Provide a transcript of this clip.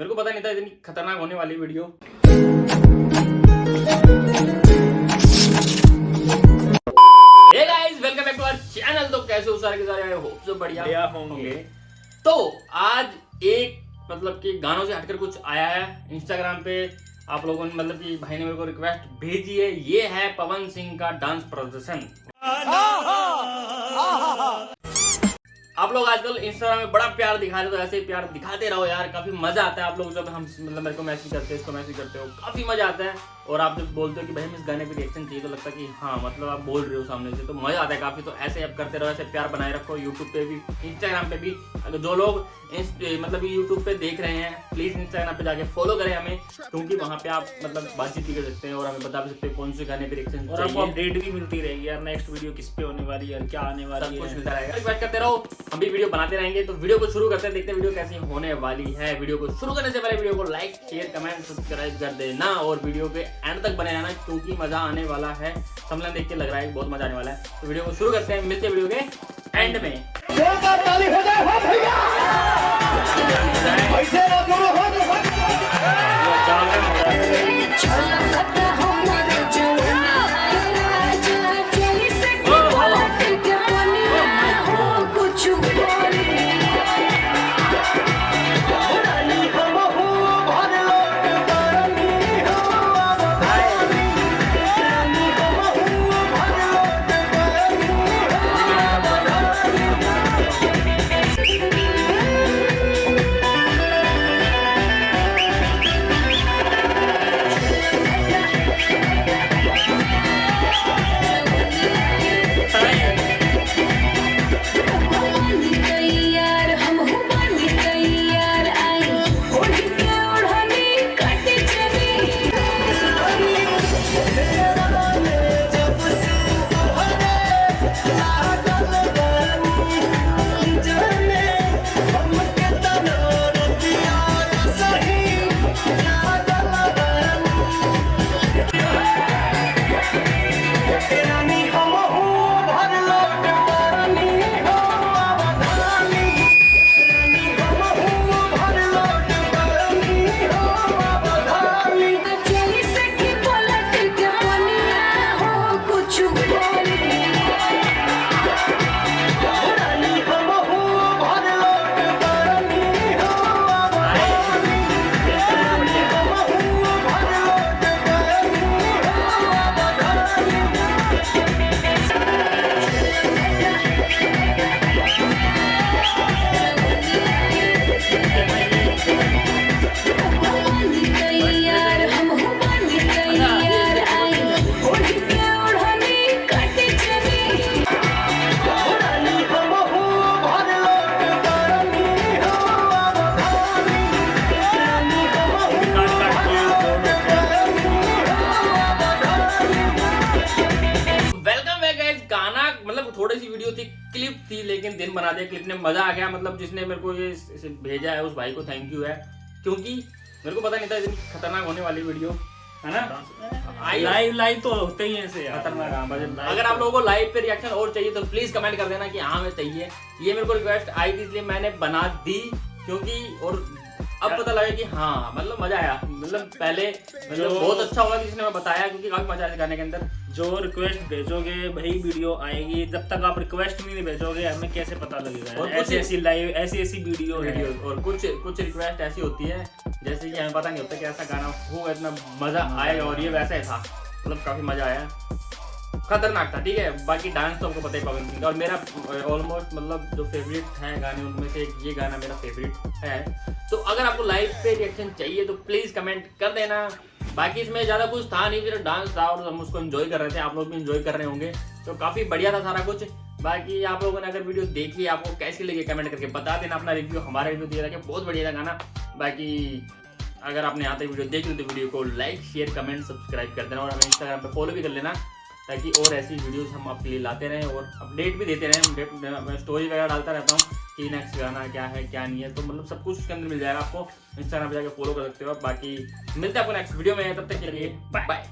मेरे को पता नहीं था इतनी खतरनाक होने वाली video. Hey guys, welcome back to our channel. तो कैसे हो सारे के सारे? आई होप सो बढ़िया होंगे। तो आज एक मतलब कि गानों से हटकर कुछ आया है इंस्टाग्राम पे। आप लोगों ने मतलब कि भाई ने मेरे को रिक्वेस्ट भेजी है। ये है पवन सिंह का डांस प्रदर्शन। आप लोग आजकल इंस्टाग्राम में बड़ा प्यार दिखा रहे हो, तो ऐसे ही प्यार दिखाते रहो यार। काफी मजा आता है आप लोग जब हम मतलब मेरे को मैसेज करते हो, इसको मैसेज करते हो, काफी मजा आता है। और आप जब बोलते हो कि भाई हम इस गाने पे रिएक्शन चाहिए, तो लगता है कि हाँ मतलब आप बोल रहे हो सामने से, तो मजा आता है काफी। तो ऐसे आप करते रहो, ऐसे प्यार बनाए रखो यूट्यूब पे भी, इंस्टाग्राम पे भी। अगर जो लोग मतलब यूट्यूब पे देख रहे हैं, प्लीज इंस्टाग्राम पे जाके फॉलो करें हमें, क्योंकि वहाँ पे आप मतलब बातचीत भी कर सकते हैं और हमें बता भी सकते हैं कौन से गाने पे रिएक्शन चाहिए। और आपको अपडेट भी मिलती रहेगी यार, नेक्स्ट वीडियो किस पे होने वाली है, क्या आने वाला है, कुछ मिलता रहेगा। रिक्वेस्ट करते रहो, हम भी वीडियो बनाते रहेंगे। तो वीडियो को शुरू करते हैं, देखते हैं वीडियो कैसी होने वाली है। वीडियो को शुरू करने से पहले वीडियो को लाइक, शेयर, कमेंट, सब्सक्राइब कर देना और वीडियो पे एंड तक बने रहना, क्योंकि मजा आने वाला है। थंबनेल देख के लग रहा है बहुत मजा आने वाला है। तो वीडियो को शुरू करते हैं, मिलते हैं वीडियो के एंड में। थोड़ी सी वीडियो थी, क्लिप थी, लेकिन दिन बना दिया क्लिप ने। मजा आ गया। मतलब जिसने मेरे को ये भेजा है उस भाई को थैंक यू है, क्योंकि मेरे को पता नहीं था इतनी खतरनाक होने वाली वीडियो है ना। लाइव तो होते ही ऐसे खतरनाक। अगर आप लोगों को लाइव पे रिएक्शन और चाहिए तो प्लीज कमेंट कर देना कि हाँ मैं चाहिए। ये मेरे को रिक्वेस्ट आई थी इसलिए मैंने बना दी, क्योंकि और अब पता लगा कि हाँ मतलब मजा आया। मतलब पहले मतलब बहुत अच्छा हुआ किसी ने बताया, क्योंकि काफी मजा आया गाने के अंदर। जो रिक्वेस्ट भेजोगे वही वीडियो आएगी। जब तक आप रिक्वेस्ट नहीं भेजोगे हमें कैसे पता लगेगा? और ऐसी लाइव ऐसी वीडियो और कुछ रिक्वेस्ट ऐसी होती है जैसे कि हमें पता नहीं होता कि ऐसा गाना होगा, इतना मजा आएगा। और ये वैसा ही था, मतलब काफी मजा आया, खतरनाक था। ठीक है, बाकी डांस तो आपको पता ही पवन सिंह का। और मेरा ऑलमोस्ट मतलब जो फेवरेट है गाने उनमें से ये गाना मेरा फेवरेट है। तो अगर आपको लाइव पे रिएक्शन चाहिए तो प्लीज कमेंट कर देना। बाकी इसमें ज्यादा कुछ था नहीं, फिर डांस था और हम उसको एंजॉय कर रहे थे। आप लोग भी एंजॉय कर रहे होंगे, तो काफी बढ़िया था सारा कुछ। बाकी आप लोगों ने अगर वीडियो देखी, आपको कैसी लगी कमेंट करके बता देना अपना रिव्यू। हमारा रिव्यू दिया था कि बहुत बढ़िया था गाना। बाकी अगर आपने यहाँ तक वीडियो देख ली तो वीडियो को लाइक, शेयर, कमेंट, सब्सक्राइब कर देना और हमें इंस्टाग्राम पे फॉलो भी कर लेना, ताकि और ऐसी वीडियोस हम आपके लिए लाते रहें और अपडेट भी देते रहें। मैं स्टोरी वगैरह डालता रहता हूँ कि नेक्स्ट गाना क्या है क्या नहीं है, तो मतलब सब कुछ उसके अंदर मिल जाएगा। आपको इंस्टाग्राम पे जाकर फॉलो कर सकते हो। बाकी मिलते हैं आपको नेक्स्ट वीडियो में, तब तक के लिए बाय बाय।